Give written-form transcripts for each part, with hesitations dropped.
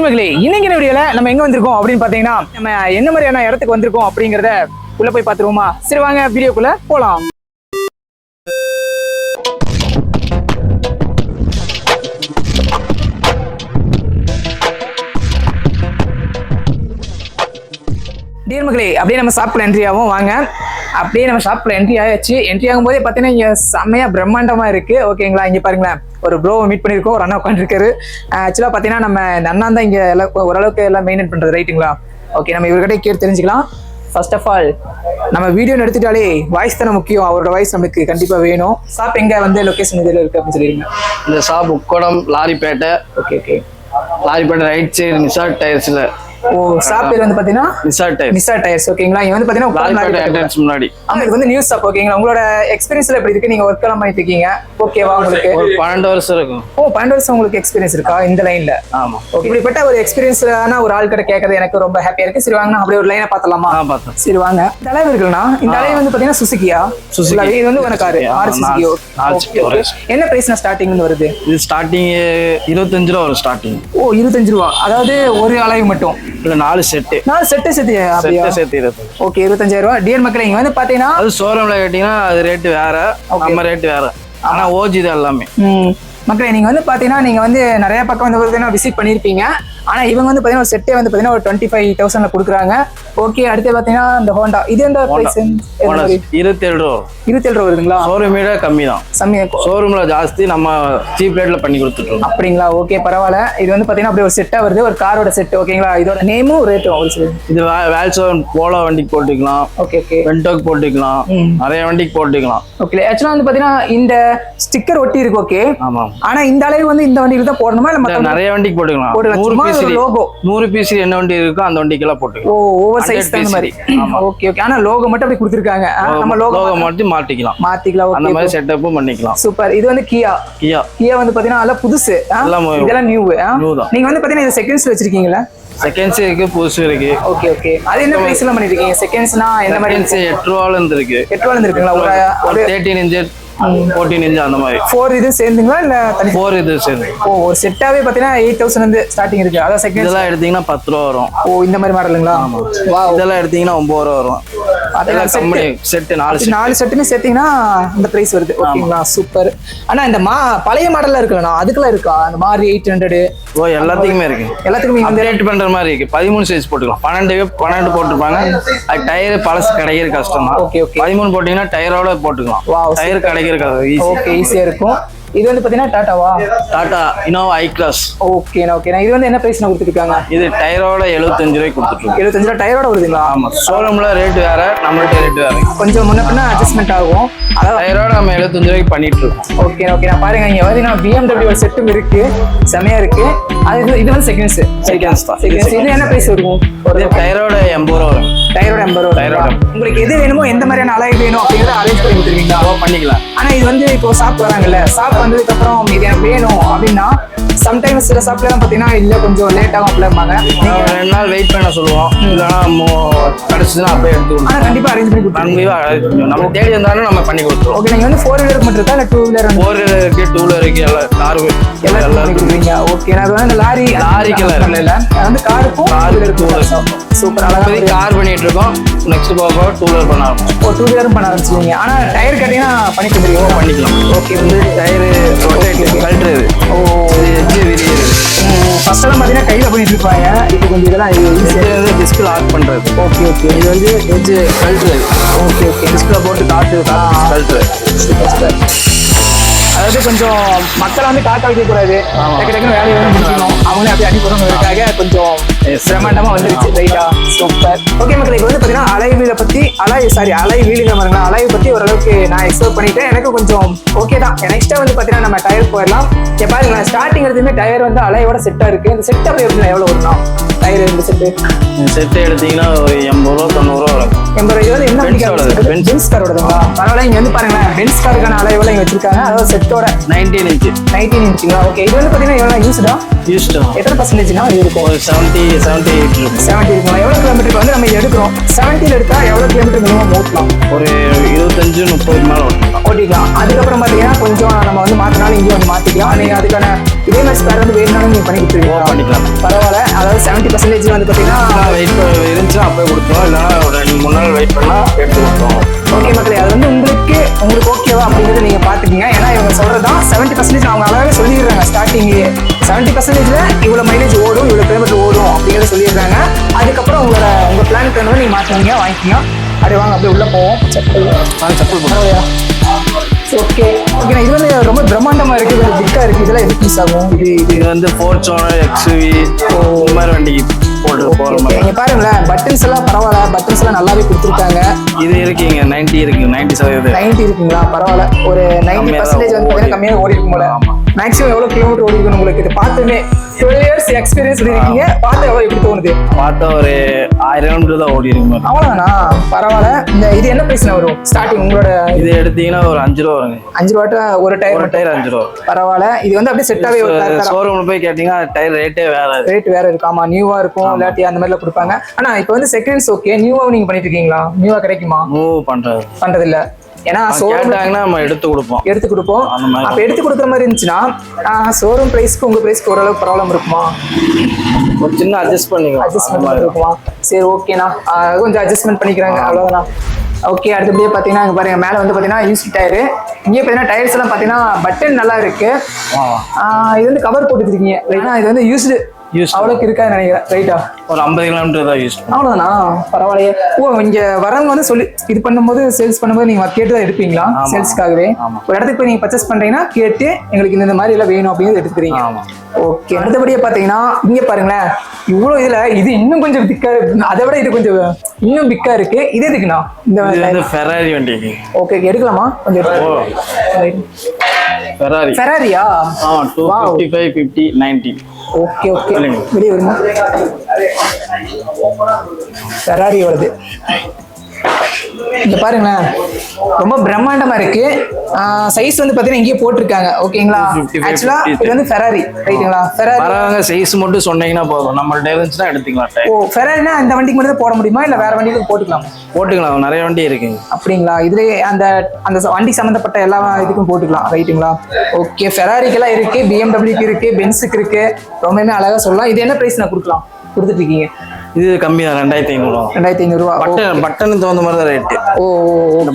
மகளே, இன்னைக்கு வீடியோல நம்ம எங்க வந்திருக்கோம் அப்படின்னு பாத்தீங்கன்னா நம்ம என்ன மாதிரியான இடத்துக்கு வந்திருக்கோம் அப்படிங்கறத உள்ள போய் பாத்துருவோமா? சரி வாங்க வீடியோக்குள்ள போலாம். டியர் மகளே, அப்படியே நம்ம ஷாப்ல என்ட்ரி ஆகும். வாங்க, அப்படியே நம்ம ஷாப்ல என்ட்ரி ஆயாச்சு. என்ட்ரி ஆகும் போதே பாத்தீங்கன்னா இங்க செம்மையா பிரம்மாண்டமா இருக்கு. ஓகேங்களா, இங்க பாருங்களேன், ஒரு ப்ரோ மீட் பண்ணிருக்கோம். ஒரு அண்ணா உட்காந்துருக்காரு. ஆக்சுவலா பாத்தீங்கன்னா நம்ம இந்த அண்ணா தான் இங்க ஓரளவுக்கு எல்லாம் மெயின்டைன் பண்றது, ரைட்டுங்களா? ஓகே, நம்ம இவர்கிட்ட கேட்டு தெரிஞ்சுக்கலாம். ஃபர்ஸ்ட் ஆஃப் ஆல் நம்ம வீடியோ எடுத்துட்டாலே வாய்ஸ் தானே முக்கியம். அவரோட வாய்ஸ் நமக்கு கண்டிப்பா வேணும். ஷாப் எங்க வந்து லொகேஷன் இதுல இருக்கு அப்படின்னு சொல்லிருங்க. இந்த shop Ukkadam Laripettai. Okay okay, Laripettai right side Nisat டயர்ஸ்ல. ஓ, ஷாப் பேர் வந்து பாத்தீங்கன்னா நிசாட் டயர்ஸ். ஓகேங்களா, இங்க வந்து பாத்தீங்கன்னா லாரிப்பேட்டை என்ட்ரன்ஸ் முன்னாடி உங்களுக்கு வந்து நியூ ஷாப். ஓகேங்களா, உங்களோட எக்ஸ்பீரியன்ஸ்ல எப்படி இருக்கு? நீங்க ஒர்க் எல்லாம் பண்ணிட்டு இருக்கீங்க, ஓகேவா? உங்களுக்கு ஒரு 12 வருஷம் இருக்கும். ஓ, 12 வருஷம் உங்களுக்கு எக்ஸ்பீரியன்ஸ் இருக்கா இந்த லைன்ல? ஆமா. ஓகே, இப்படிப்பட்ட ஒரு எக்ஸ்பீரியன்ஸான ஒரு ஆள் கிட்ட கேட்கறது எனக்கு ரொம்ப ஹாப்பியா இருக்கு. சரி வாங்க, அப்படியே ஒரு லைனை பார்த்தலாமா? பார்த்தேன். சரி வாங்க. இந்த அளவு இருக்குன்னா இந்த அளவு வந்து பாத்தீங்கன்னா சுசுகியா. இது வந்து உனக்கு காரு சுசுகி. என்ன பிரைஸ்னா ஸ்டார்டிங் வருது? இது ஸ்டார்டிங் 25 ரூபா வரும் ஸ்டார்டிங். ஓ, 25 ரூபா. அதாவது ஒரு அளவு மட்டும் இல்ல 4 செட். 4 செட் சேர்த்து. ஓகே, 25,000 ரூபா. டியர் மக்களே, இங்க வந்து பாத்தீங்கன்னா அது ஷோரூம்ல கேட்டீங்கன்னா அது ரேட் வேற, நம்ம ரேட் வேற. ஆனா ஓஜி தான் எல்லாமே. மக்களே, நீங்க வந்து பாத்தீங்கன்னா நீங்க வந்து நிறைய பக்கம் வந்து பாத்தீங்கன்னா விசிட் பண்ணிருப்பீங்க. ஆனா இவங்க வந்து பாத்தீங்கன்னா ஒரு செட்டே வந்து பாத்தீங்கன்னா ஒரு 25,000 கொடுக்குறாங்க. ஓகே, அடுத்து பாத்தீங்கன்னா இந்த ஹோண்டா, இது எந்த பிரைஸ்? 27 ரூபா. 27 ரூபா வருதுங்களா? ஷோரூமோட கம்மி தான். ஷோரூம்ல ஜாஸ்தி, நம்ம சீப் ரேட்ல பண்ணி கொடுத்துட்டோம். அப்படிங்களா? ஓகே, பரவாயில்ல. இது வந்து பாத்தீங்கன்னா அப்படியே ஒரு செட்டா வருது, ஒரு காரோட செட். ஓகேங்களா, இதோட நேமும் ரேட்டும் ஒரு செட். இது வேல்சோன் போலோ வண்டிக்கு போட்டுக்கலாம். ஓகே ஓகே, வென்டோக்கு போட்டுக்கலாம், நிறைய வண்டிக்கு போட்டுக்கலாம். ஓகே, ஆக்சுவலா வந்து பாத்தீங்கன்னா இந்த ஸ்டிக்கர் ஒட்டி இருக்கு. ஓகே, ஆமா. ஆனா இந்த அளவு வந்து இந்த வண்டிக்கு தான் போடணுமா இல்ல நிறைய வண்டிக்கு போட்டுக்கலாம்? 100 பீஸ் என்ன வண்டி இருக்கோ அந்த வண்டிக்கெல்லாம் போட்டுக்கலாம். ஓ, ஓவர் சைஸ் அந்த மாதிரி. ஓகே ஓகே, ஆனா லோகோ மட்டும் அப்படி கொடுத்திருக்காங்க. நம்ம லோகோ மட்டும் மாத்திக்கலாம். அந்த மாதிரி செட்டப்பும் பண்ணிக்கலாம். சூப்பர். இது வந்து கியா வந்து பாத்தீங்கன்னா அதெல்லாம் புதுசு, இதெல்லாம் நியூ. நீங்க வந்து பாத்தீங்கன்னா இது செகண்ட்ஸ்ல வச்சிருக்கீங்களா? செகண்ட்ஸ் இருக்கு, புதுசு இருக்கு. ஓகே ஓகே, அது என்ன பிரைஸ் எல்லாம் பண்ணிருக்கீங்க? செகண்ட்ஸ்னா என்ன மாதிரி? 8 ரூபால இருந்து இருக்கு. 8 ரூபால இருந்து இருக்குங்களா? ஒரு 13 இன்ச் 14 இன்ச் அந்த மாதிரி. 4 இது சேர்ந்துங்களா இல்ல 4 இது சேர்ந்து? ஓ, ஒரு செட்டாவே பாத்தீங்கன்னா 8,000 இருந்து ஸ்டார்டிங் இருக்கு. அத செகண்ட் இதெல்லாம் எடுத்தீங்கன்னா 10 ரூபா வரும். ஓ, இந்த மாதிரி மாடலுங்களா? வாவ். இதெல்லாம் எடுத்தீங்கன்னா 9 ரூபா வரும். அதெல்லாம் கம்பெனி செட் 4 செட்டுமே சேர்த்தீங்கன்னா இந்த பிரைஸ் வருது. ஓகேங்களா, சூப்பர். ஆனா இந்த பழைய மாடல்ல இருக்குல்லண்ணா, அதுக்குலாம் இருக்கா அந்த மாதிரி 800? ஓ, எல்லாத்துக்குமே இருக்கு. எல்லாத்துக்குமே அப்டேட் பண்ற மாதிரி இருக்கு. 13 சைஸ் போட்டுக்கலாம். 12 போட்டுருப்பாங்க. அது டயர் பழசு கிடைக்கிற கஷ்டம் தான். ஓகே ஓகே, 13 போட்டீங்கன்னா டயரோட போட்டுக்கலாம். டயர் கிடைக்கிற ஓகே, ஈஸியா இருக்கும். இது வந்து பாத்தீங்கன்னா டாடாவா? டாடா இனோவா ஐ கிளாஸ். ஓகே ஓகே, இது வந்து என்ன பிரைஸ் கொடுத்துருக்காங்க? இது டயரோட 75 ரூபாய்க்கு கொடுத்துருக்கோம். 75 ரூபா டயரோட வருதுங்களா? ஆமா. ஷோரூம்ல ரேட் வேற, நம்மள்ட்ட ரேட் வேற. கொஞ்சம் முன்ன பின்ன அட்ஜஸ்ட்மெண்ட் ஆகும். அதாவது டயரோட நம்ம 75 ரூபாய்க்கு பண்ணிட்டு இருக்கோம். ஓகே ஓகே, நான் பாருங்க இங்க வந்து நான் BMW செட்டும் இருக்கு, செமையா இருக்கு. அது இது வந்து செகண்ட்ஸ் தான். இது என்ன பிரைஸ் இருக்கும்? ஒரு டயரோட 80 ரூபா வரும். டயரோட 80 ரூபா. உங்களுக்கு எது வேணுமோ, எந்த மாதிரியான அலாய் வேணும் அப்படிங்கறத அரேஞ்ச் பண்ணி கொடுத்துருவீங்களா? பண்ணிக்கலாம். ஆனா இது வந்து இப்போ ஷாப் வராங்கல்ல, ஷாப் வந்ததுக்கு அப்புறம் இது எனக்கு வேணும் அப்படின்னா சம்டைம்ஸ் சில ஷாப்ல எல்லாம் பாத்தீங்கன்னா இல்ல கொஞ்சம் லேட் ஆகும் அப்படிம்பாங்க. 2 நாள் வெயிட் பண்ண சொல்லுவோம். இல்லைன்னா கிடைச்சதுன்னா அப்படியே எடுத்துக்கணும். ஆனா கண்டிப்பா அரேஞ்ச் பண்ணி கொடுத்துருவோம். நம்ம தேடி வந்தாலும் நம்ம பண்ணி கொடுத்துருவோம். ஓகே, நீங்க வந்து 4 வீலருக்கு மட்டும் இருக்கா இல்ல 2 வீலர்? 4 வீலர் இருக்கு, 2 வீலர் இருக்கு, எல்லாம் கொடுக்குறீங்க. ஓகே, நான் வந்து லாரிக்கெல்லாம் இல்ல, வந்து காருக்கும் 2 வீலருக்கும். சூப்பர். அழகா கார் பண்ணிட்டு இருக்கோம். நெக்ஸ்ட் போக 2 வீலர் பண்ண ஆரம்பிச்சோம். ஓ, 2 வீலரும் பண்ண ஆரம்பிச்சிருக்கீங்க. ஆனா டயர் கட்டினா பண்ணி கொடுத்துருவீங்க? பண்ணிக்கலாம். ஓகே, வந்து டயர் கழட்டுறது. ஓ, எட்ஜ் விரியுது. ஃபர்ஸ்ட் எல்லாம் பாத்தீங்கன்னா கையில பண்ணிட்டு இருப்பாங்க. இது கொஞ்சம் இதெல்லாம் டிஸ்க் லாக் பண்றது. ஓகே ஓகே, இது வந்து எட்ஜ் கழட்டுறது. ஓகே ஓகே, டிஸ்க்ல போட்டு கழட்டுறது. அதாவது கொஞ்சம் மக்களை வந்து காக்க வைக்க கூடாது, டக்கு வேலையை வந்து முடிக்கணும். அவங்களே அப்படியே அடி போடுறதுக்காக கொஞ்சம் பிரமாண்டமா வந்துருச்சு. ரைட்டா, சூப்பர். ஓகே மக்களே, இப்போ வந்து பாத்தீங்கன்னா அலை வீலுங்க பாருங்க. அலைவை பத்தி ஓரளவுக்கு நான் எக்ஸ்ப்ளோர் பண்ணிட்டேன். எனக்கு கொஞ்சம் ஓகே தான். நெக்ஸ்டா வந்து பாத்தீங்கன்னா நம்ம டயர் போயிடலாம். பாருங்க, ஸ்டார்டிங் எடுத்துமே டயர் வந்து அலையோட செட்டா இருக்கு. இந்த செட் அப்படி எப்படி எவ்வளவு வரும் டயர்? இந்த செட்டு எடுத்தீங்கன்னா ஒரு 80 ரூபா 90 ரூபா வரும். 80 ரூபா. இது வந்து என்ன பென்ஸ் காரோடதுங்களா? பரவாயில்ல. இங்க வந்து பாருங்களேன், பென்ஸ் காருக்கான அலைவெல்லாம் இங்க வச்சிருக்காங்க. அதாவது செட்டோட 19 இன்ச்சுங்களா? ஓகே, இது வந்து பாத்தீங்கன்னா எவ்வளவு யூஸ்டா? எத்தனை பர்சன்டேஜ்னா இது இருக்கும்? ஒரு 70 70 8 இருக்கும். 70 இருக்குங்களா? எவ்வளோ கிலோமீட்டருக்கு வந்து நம்ம எடுக்கிறோம்? 70ல எடுத்தா எவ்வளோ கிலோமீட்டர் மினிமம் ஓட்டலாம்? ஒரு 25-30 மேலே ஓட்டலாம். ஓட்டிக்கலாம். அதுக்கப்புறம் பார்த்தீங்கன்னா கொஞ்சம் நம்ம வந்து மாற்றினாலும் இங்கேயும் வந்து மாற்றிக்கலாம். நீங்கள் அதுக்கான இதே மாதிரி ஸ்பேர் வந்து வேணும்னாலும் நீங்கள் பண்ணி கொடுத்துருவீங்க. பண்ணிக்கலாம். பரவாயில்ல. அதாவது 70% வந்து பார்த்தீங்கன்னா வெயிட் இருந்துச்சுன்னா அப்போயே கொடுத்தோம், இல்லைன்னா ஒரு 2-3 நாள் வெயிட் பண்ணால் எடுத்து கொடுத்தோம். ஓகே மக்களே, அது வந்து உங்களுக்கு ஓகேவா அப்படிங்கிறத நீங்கள் பார்த்துக்குங்க. ஏன்னா இவங்க சொல்கிறதான் 70% அவங்க அழகாக சொல்லிடுறாங்க ஸ்டார்டிங்லேயே. 70%ல இவ்வளோ மைலேஜ் ஓடும், இவ்வளோ கிலோமீட்டர் ஓடும் அப்படிங்கிறத சொல்லிடுறாங்க. அதுக்கப்புறம் உங்கள் பிளானுக்கு தகுந்த நீங்கள் மாற்றினீங்க வாங்கிக்கிங்க. அப்படியே வாங்க அப்படியே உள்ளே போவோம். செப்பல் பரவாயில்லையா? ஓகே ஓகேண்ணா. இது வந்து ரொம்ப பிரம்மாண்டமாக இருக்குது, கொஞ்சம் பிக்காக இருக்குது. இதெல்லாம் எதுக்கு யூஸ் ஆகும்? இது வந்து ஃபோர்ச்சுனர் XUV இந்த மாதிரி வண்டிக்கு போகிற மாதிரி. நீங்கள் பாருங்களேன், பட்டன்ஸ் எல்லாம் பரவாயில்ல, பட்டன்ஸ் எல்லாம் நல்லாவே கொடுத்துருக்காங்க. இது இருக்குங்க 90 இருக்கு, 90%. 90 இருக்குங்களா? பரவாயில்ல. ஒரு 90% வந்து பார்த்தீங்கன்னா கம்மியாக ஓடி இருக்கும் போல. மேக்ஸிமம் எவ்வளோ கிலோமீட்டர் ஓடி இருக்கணும் உங்களுக்கு? இது பார்த்துமே 12 இயர்ஸ் எக்ஸ்பீரியன்ஸ் இருக்கீங்க. பார்த்து எவ்வளோ எப்படி தோணுது? பார்த்தா ஒரு 1000 கிலோமீட்டர் தான் ஓடி இருக்கும். அவ்வளோதானா? பரவாயில்ல. இது என்ன பிரைஸ்ல வரும் ஸ்டார்டிங் உங்களோட? இது எடுத்தீங்கன்னா ஒரு 5 ரூபா வருங்க. 5 ரூபாய்க்கு ஒரு டயர்? ஒரு டயர் 5 ரூபா. பரவாயில்ல. இது வந்து அப்படியே செட்டாகவே ஷோரூம்ல போய் கேட்டீங்கன்னா டயர் ரேட்டே வேற இருக்கு. ஆமா, நியூவா இருக்கும், இல்லாட்டி அந்த மாதிரிலாம் கொடுப்பாங்க. ஆனா இப்போ வந்து செகண்ட்ஸ் ஓகே, நியூவா நீங்க பண்ணிட்டு இருக்கீங்களா? நியூவா கிடைக்குமா? மூவ் பண்றது இல்ல. ஏன்னா கேட்டாங்கன்னா நம்ம எடுத்து கொடுப்போம். அப்ப எடுத்து கொடுக்குற மாதிரி இருந்துச்சுன்னா ஷோரூம் பிரைஸ்க்கு உங்க பிரைஸ்க்கு ஓரளவுக்கு ப்ராப்ளம் இருக்குமா? ஒரு சின்ன அட்ஜஸ்ட்மெண்ட் இருக்குமா? சரி ஓகேண்ணா, கொஞ்சம் அட்ஜஸ்ட்மெண்ட் பண்ணிக்கிறாங்க, அவ்வளவுதான். ஓகே, அடுத்தபடியே பார்த்தீங்கன்னா இங்கே பாருங்க, மேலே வந்து பார்த்தீங்கன்னா யூஸ்டு டயரு. இங்கே பார்த்தீங்கன்னா டயர்ஸ் எல்லாம் பார்த்தீங்கன்னா பட்டன் நல்லா இருக்கு. இது வந்து கவர் போட்டுருக்கீங்க ரைட்டா? இது வந்து யூஸ்டு அவ்வளோக்கு இருக்காது நினைக்கிறேன், ரைட்டா? ஒரு 50 கிலோமீட்டர் தான் யூஸ். அவ்வளோதானா? பரவாயில்லையே. ஓ, இங்கே வரவங்க வந்து சொல்லி இது பண்ணும்போது, சேல்ஸ் பண்ணும்போது நீங்கள் கேட்டு தான் எடுப்பீங்களா? சேல்ஸ்க்காகவே ஒரு இடத்துக்கு போய் நீங்கள் பர்ச்சேஸ் பண்ணுறீங்கன்னா கேட்டு எங்களுக்கு இந்த மாதிரி எல்லாம் வேணும் அப்படின்னு எடுத்துக்கிறீங்க. ஓகே, அடுத்தபடியே பார்த்தீங்கன்னா இங்கே பாருங்களேன், இவ்வளோ இது இன்னும் கொஞ்சம் பிக்கா இருக்கு. அதை விட இது கொஞ்சம் இன்னும் பிக்கா இருக்கு. இது எதுக்குண்ணா? இந்த ஃபெராரி வண்டி. ஓகே, எடுக்கலாமா? கொஞ்சம் ஃபெராரியா? 255 50 90. ஓகே ஓகே, வெளியே வருமா? ஃபெராரி வருது. இங்க பாருங்களேன், ரொம்ப பிரம்மாண்டமா இருக்கு. சைஸ் வந்து பாத்தீங்கன்னா இங்கேயே போட்டிருக்காங்க. ஓகேங்களா? ஆக்சுவலா இது வந்து ஃபெராரி ரைட்டுங்களா? ஃபெராரி வரவங்க சைஸ் மட்டும் சொன்னீங்கன்னா போதும், நம்மள்ட்ட இருந்துச்சுன்னா எடுத்துக்கலாம். ஓ, ஃபெராரினா இந்த வண்டிக்கு மட்டும் தான் போட முடியுமா, இல்ல வேற வண்டிக்கு போட்டுக்கலாம்? நிறைய வண்டி இருக்குங்க. அப்படிங்களா? இதுலயே அந்த அந்த வண்டி சம்பந்தப்பட்ட எல்லா இதுக்கும் போட்டுக்கலாம், ரைட்டுங்களா? ஓகே, ஃபெராரிக்கெல்லாம் இருக்கு, BMW இருக்கு, பென்ஸுக்கு இருக்கு. ரொம்பவே அழகா சொல்லலாம். இது என்ன பிரைஸ் நான் கொடுத்துட்டு இருக்கீங்க? இது கம்மி தான், 2500 ரூபா. பட்டனுக்கு தகுந்த மாதிரி தான் ரேட்டு. ஓ,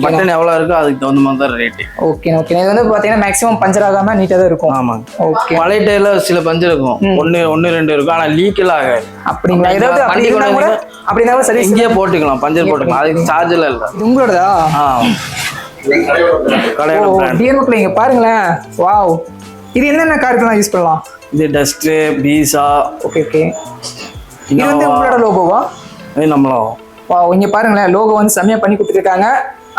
பட்டன் எவ்வளவு இருக்கோ அதுக்கு தகுந்த மாதிரி தான் ரேட்டு. Okay okay. இது வந்து பாத்தீங்கன்னா மேக்ஸிமம் பஞ்சர் ஆகாம நீட்டா தான் இருக்கும். ஆமாங்க. ஓகே, பழைய டயர்ல சில பஞ்சர் இருக்கும், 1-2 இருக்கும், ஆனா லீக் எல்லாம் ஆகாது. அப்படிங்களா? ஏதாவது அப்படின்னா சரி, இங்கேயே போட்டுக்கலாம், பஞ்சர் போட்டுக்கலாம், அதுக்கு சார்ஜ் எல்லாம் இல்லை. இது உங்களோடதா? டிஎன்எஃப்ல இங்க பாருங்களேன். வாவ், இது என்னென்ன காருக்கெல்லாம் யூஸ் பண்ணலாம்? இது டஸ்டர், பீசா. Okay okay. இது வந்து உங்களோட லோகோவா? நம்மளும் இங்க பாருங்களேன், லோகோ வந்து செம்மையா பண்ணி கொடுத்துருக்காங்க.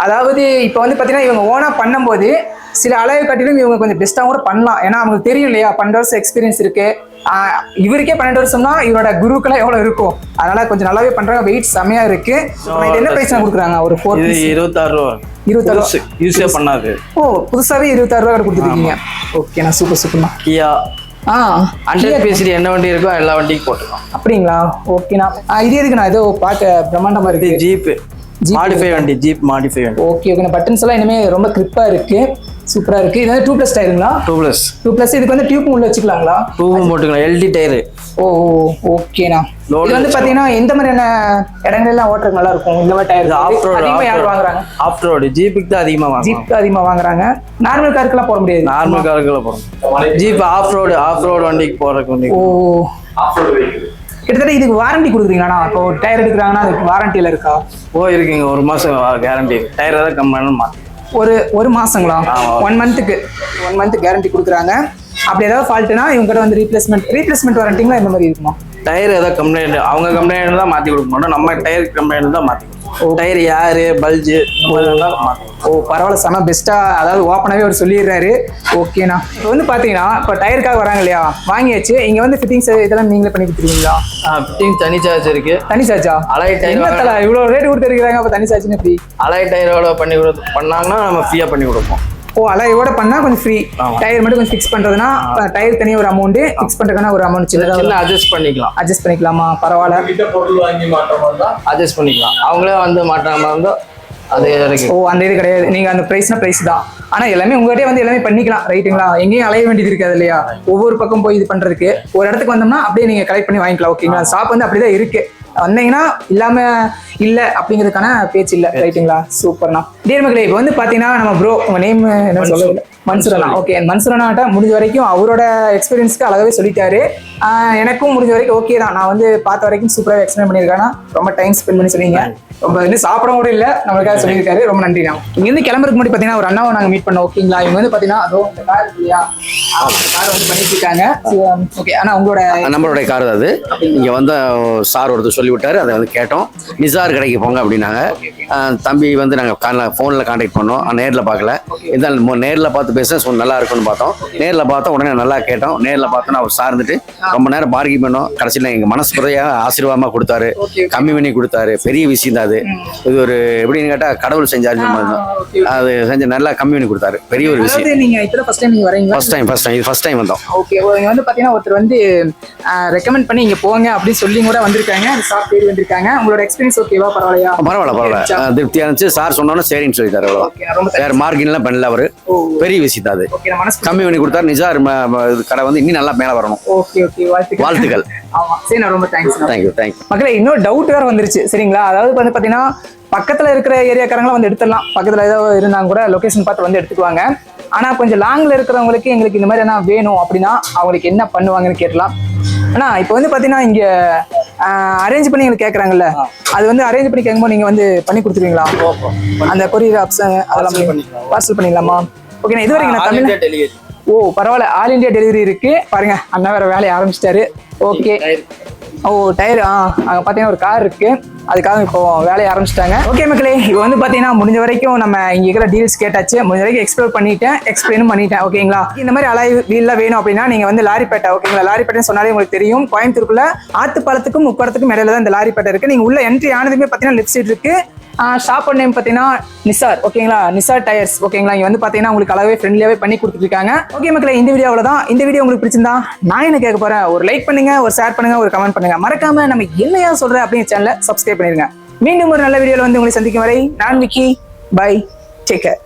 அதாவது இப்போ வந்து பாத்தீங்கன்னா இவங்க ஓனா பண்ணும்போது சில அளவு காட்டிலும் இவங்க கொஞ்சம் பெஸ்டா கூட பண்ணலாம். ஏன்னா அவங்களுக்கு தெரியும் இல்லையா, 12 வருஷம் எக்ஸ்பீரியன்ஸ் இருக்கு. இவருக்கே 12 வருஷம்னா இவரோட குருக்கெல்லாம் எவ்வளவு இருக்கும். அதனால கொஞ்சம் நல்லாவே பண்றாங்க. வெயிட் செம்மையா இருக்கு. இது என்ன பிரைஸ் கொடுக்குறாங்க? ஒரு 26 ரூபா. 26 யூஸே பண்ணாது. ஓ, புதுசாவே 26 ரூபா கொடுத்துருக்கீங்க. ஓகே, நான் சூப்பர்மா. கியா 100% என்ன வண்டி இருக்கோ எல்லா வண்டிக்கும் போட்டுக்கலாம். அப்படிங்களா? ஓகேண்ணா. இது எதுக்குண்ணா? ஏதோ பார்க்க பிரம்மாண்டமா இருக்கு. ஜீப் மாடிஃபை வண்டி. Okay okay. பட்டன்ஸ் எல்லாம் இனிமே ரொம்ப கிரிப்பா இருக்கு, சூப்பரா இருக்கு. இது வந்து 2+ டயருங்களா? 2+. இதுக்கு வந்து டியூப் உள்ள வச்சுக்கலாங்களா? டியூப் போட்டுக்கலாம், LD டயரு. ஓ ஓகேண்ணா. இது வந்து பாத்தீங்கன்னா எந்த மாதிரியான இடங்கள்லாம் ஓட்டுறது நல்லா இருக்கும்? இந்த மாதிரி டயர் அதிகமா யார் வாங்குறாங்க? ஆஃப் ரோடு ஜீப்புக்கு தான் அதிகமா வாங்குறாங்க. நார்மல் காருக்குலாம் போட முடியாது. நார்மல் காருக்குலாம் போறோம். ஜீப் ஆஃப் ரோடு வண்டிக்கு போறதுக்கு. ஓ, கிட்டத்தட்ட இதுக்கு வாரண்டி கொடுக்குறீங்களா? இப்போ டயர் எடுக்கிறாங்கன்னா அதுக்கு வாரண்டியில இருக்கா? இருக்குங்க, 1 மாசம் கேரண்டி. டயர் ஏதாவது கம்மியான மாற்றி ஒரு மாசங்களா? 1 மந்த் கேரண்டி கொடுக்குறாங்க. அப்படி ஏதாவது ஃபால்ட்னா இவங்க கிட்ட வந்து ரீப்ளேஸ்மெண்ட் வாரண்டிங்களா இந்த மாதிரி இருக்குமா? டயர் ஏதாவது கம்ப்ளைண்ட், அவங்க கம்ப்ளைண்ட் தான் மாற்றி கொடுக்க மாட்டோம், நம்ம டயர் கம்ப்ளைண்ட் தான் மாற்றி. டயர் யாரு பல்ஜு ஓ, பரவாயில்ல, செம பெஸ்டா. அதாவது ஓப்பனாவே அவர் சொல்லிடுறாரு. ஓகேண்ணா. இப்போ வந்து பாத்தீங்கன்னா இப்போ டயருக்காக வராங்க இல்லையா, வாங்கியாச்சு. இங்க வந்து ஃபிட்டிங்ஸ் இதெல்லாம் நீங்களே பண்ணி கொடுத்துருவீங்களா? ஃபிட்டிங் தனி சார்ஜ் இருக்கு. தனி சார்ஜா? அலாய் டயர் இவ்வளவு ரேட் கொடுத்துருக்காங்க, அப்போ தனி சார்ஜ்னு எப்படி? அலாய் டயரோட பண்ணாங்கன்னா நம்ம ஃப்ரீயா பண்ணி கொடுப்போம். ஓ அலையோட பண்ணா கொஞ்சம் ஃப்ரீ. ஆமா. டயர் மட்டும் கொஞ்சம் ஃபிக்ஸ் பண்றதுன்னா டயர் தனியாக ஒரு அமௌண்ட், ஃபிக்ஸ் பண்றதுக்கான ஒரு அமௌண்ட் சின்ன அட்ஜஸ்ட் பண்ணிக்கலாம். அட்ஜஸ்ட் பண்ணிக்கலாமா? பரவாயில்ல. கிட்ட பொருள் வாங்கி மாட்டோம் தான் அட்ஜஸ்ட் பண்ணிக்கலாம். அவங்களே வந்து மாட்டாம இருந்தால் அது வரைக்கும். ஓ அந்த இது கிடையாது, நீங்க அந்த பிரைஸ்னா பிரைஸ் தான். ஆனா எல்லாமே உங்ககிட்டயே வந்து எல்லாமே பண்ணிக்கலாம் ரைட்டுங்களா? எங்கேயும் அலைய வேண்டியது இருக்காது இல்லையா? ஒவ்வொரு பக்கம் போய் இது பண்றதுக்கு ஒரு இடத்துக்கு வந்தோம்னா அப்படியே நீங்க கலெக்ட் பண்ணி வாங்கிக்கலாம். ஓகேங்களா? ஷாப் வந்து அப்படிதான் இருக்கு. வந்தீங்கன்னா இல்லாம இல்ல அப்படிங்கிறதுக்கான பேச்சு இல்ல ரைட்டுங்களா? சூப்பர்ண்ணா. டியர் மக்களே, இப்போ வந்து பாத்தீங்கன்னா நம்ம ப்ரோ உங்க நேம் என்ன சொல்ல? மன்சூரண்ணா. ஓகே, மன்சூரண்ணாட்ட முடிஞ்ச வரைக்கும் அவரோட எக்ஸ்பீரியன்ஸ்க்கு அழகாவே சொல்லிட்டாரு. எனக்கும் முடிஞ்ச வரைக்கும் ஓகே தான். நான் வந்து பார்த்த வரைக்கும் சூப்பராக எக்ஸ்பிளைன் பண்ணியிருக்கேன். ரொம்ப டைம் ஸ்பெண்ட் பண்ணி சொன்னீங்க. ரொம்ப இன்னும் சாப்பிட கூட இல்லை, நம்மளுக்காக சொல்லியிருக்காரு. ரொம்ப நன்றி. நான் இங்கேருந்து கிளம்புறதுக்கு முன்னாடி பார்த்தீங்கன்னா ஒரு அண்ணாவை நாங்கள் மீட் பண்ணோம். ஓகேங்களா? இவங்க வந்து பார்த்தீங்கன்னா அதோ இந்த கார் இல்லையா, கார் வந்து பண்ணிட்டு இருக்காங்க. ஓகே, ஆனால் உங்களோட நம்மளுடைய கார் அது. இங்கே வந்து சார் ஒருத்தர் சொல்லிவிட்டாரு, அதை வந்து கேட்டோம். நிசார் கடைக்கு போங்க அப்படின்னாங்க. தம்பி வந்து நாங்கள் ஃபோனில் கான்டாக்ட் பண்ணோம், நேரில் பார்க்கல. இருந்தாலும் நேரில் பார்த்து பேச நல்லா இருக்கும்னு பார்த்தோம். நேரில் பார்த்தோம், உடனே நல்லா கேட்டோம். நேரில் பார்த்தோன்னா அவர் சார் இருந்துட்டு ரொம்ப நேரம் பார்க்கிங் பண்ணோம். கடைசியில் எங்கள் மனசுக்குறையாக ஆசீர்வாதமாக கொடுத்தாரு, கம்மி பண்ணி கொடுத்தாரு. பெரிய விஷயம் தான் அது. இது ஒரு எப்படின்னு கேட்டால் கடவுள் செஞ்சாரு. அது செஞ்சு நல்லா கம்மி பண்ணி கொடுத்தாரு. பெரிய ஒரு விஷயம். நீங்க இப்போ ஃபர்ஸ்ட் டைம் நீங்க வரீங்க? ஃபர்ஸ்ட் டைம் வந்தோம். ஓகே, இங்க வந்து பாத்தீங்கன்னா ஒருத்தர் வந்து ரெக்கமெண்ட் பண்ணி இங்க போங்க அப்படின்னு சொல்லி கூட வந்திருக்காங்க. ஷாப் தேடி வந்திருக்காங்க. உங்களோட எக்ஸ்பீரியன்ஸ் ஓகேவா? பரவாயில்லையா? பரவாயில்ல, திருப்தியா இருந்துச்சு. சார் சொன்னோன்னு சரின்னு சொல்லிட்டாரு. வேற மார்க்கின்லாம் பண்ணல அவரு. பெரிய விஷயம் தான் அது. கம்மி பண்ணி கொடுத்தாரு. நிஜார் கடை வந்து இன்னும் நல்லா மேல வரணும். ஓகே ஓகே, வாழ்த்துக்கள். ஆமா சரி, நான் ரொம்ப தேங்க்ஸ். தேங்க்யூ. மக்களே, இன்னொரு டவுட் வேற வந்துருச்சு. சரிங்களா? அதாவது வந்து பாத்தீங்கன்னா பக்கத்துல இருக்கிற ஏரியாக்காரங்களும் வந்து எடுத்துடலாம். பக்கத்துல ஏதோ இருந்தாங்க கூட லொகேஷன் பார்த்து வந்து எடுத்துக்குவாங்க. ஆனா கொஞ்சம் லாங்ல இருக்கிறவங்களுக்கு எங்களுக்கு இந்த மாதிரி என்ன வேணும் அப்படின்னா அவங்களுக்கு என்ன பண்ணுவாங்கன்னு கேட்கலாம். ஆனா இப்போ வந்து பாத்தீங்கன்னா இங்க அரேஞ்ச் பண்ணி எங்களுக்கு கேட்கறாங்கல்ல, அது வந்து அரேஞ்ச் பண்ணி கேட்கும்போது நீங்க வந்து பண்ணி கொடுத்துருவீங்களா? அந்த கொரியர் ஆப்ஷன் அதெல்லாம் பார்சல் பண்ணிடலாமா? ஓகே, இது வரைக்கும் நான் தமிழ் டெலிவரி. ஓ பரவாயில்ல, ஆல் இந்தியா டெலிவரி இருக்கு. பாருங்க, அண்ணா வேற வேலையை ஆரம்பிச்சிட்டாரு. ஓகே, ஓ டயர் அங்கே பார்த்தீங்கன்னா ஒரு கார் இருக்கு, அதுக்காக இப்போ வேலையை ஆரம்பிச்சிட்டாங்க. ஓகே மக்களே, இப்போ வந்து பார்த்தீங்கன்னா முடிஞ்ச வரைக்கும் நம்ம இங்கே இருக்கிற டீல்ஸ் கேட்டாச்சு. முடிஞ்ச வரைக்கும் எக்ஸ்பிளைனும் பண்ணிட்டேன். ஓகேங்களா? இந்த மாதிரி அலாய் வீல்லாம் வேணும் அப்படின்னா நீங்கள் வந்து லாரிப்பேட்டை. ஓகேங்களா? லாரிப்பேட்டைன்னு சொன்னாலே உங்களுக்கு தெரியும். கோயம்புத்தூருக்குள்ள ஆத்துப்பாலத்துக்கும் முப்படத்துக்கும் இடையில தான் இந்த லாரிப்பேட்டை இருக்கு. நீங்கள் உள்ள என்ட்ரி ஆனதுமே பார்த்தீங்கன்னா லெஃப்ட் சைடு இருக்கு. ஷாப்போட நேம் பார்த்தீங்கன்னா நிசார். ஓகேங்களா? நிசார் டயர்ஸ். ஓகேங்களா? இங்கே வந்து பார்த்தீங்கன்னா உங்களுக்கு அளவே ஃப்ரெண்ட்லியாகவே பண்ணி கொடுத்துருக்காங்க. ஓகே மக்களே, இந்த வீடியோ அவ்வளோதான். இந்த வீடியோ உங்களுக்கு பிடிச்சிருந்தா நான் என்ன கேட்க போறேன், ஒரு லைக் பண்ணுங்க, ஒரு ஷேர் பண்ணுங்க, ஒரு கமெண்ட் பண்ணுங்க. மறக்காம நம்ம என்னையா சொல்றேன் அப்படிங்கிற சேனலை சப்ஸ்கிரைப் பண்ணிருங்க. மீண்டும் ஒரு நல்ல வீடியோவில் வந்து உங்களை சந்திக்கும் வரை நான் விக்கி. By, take care.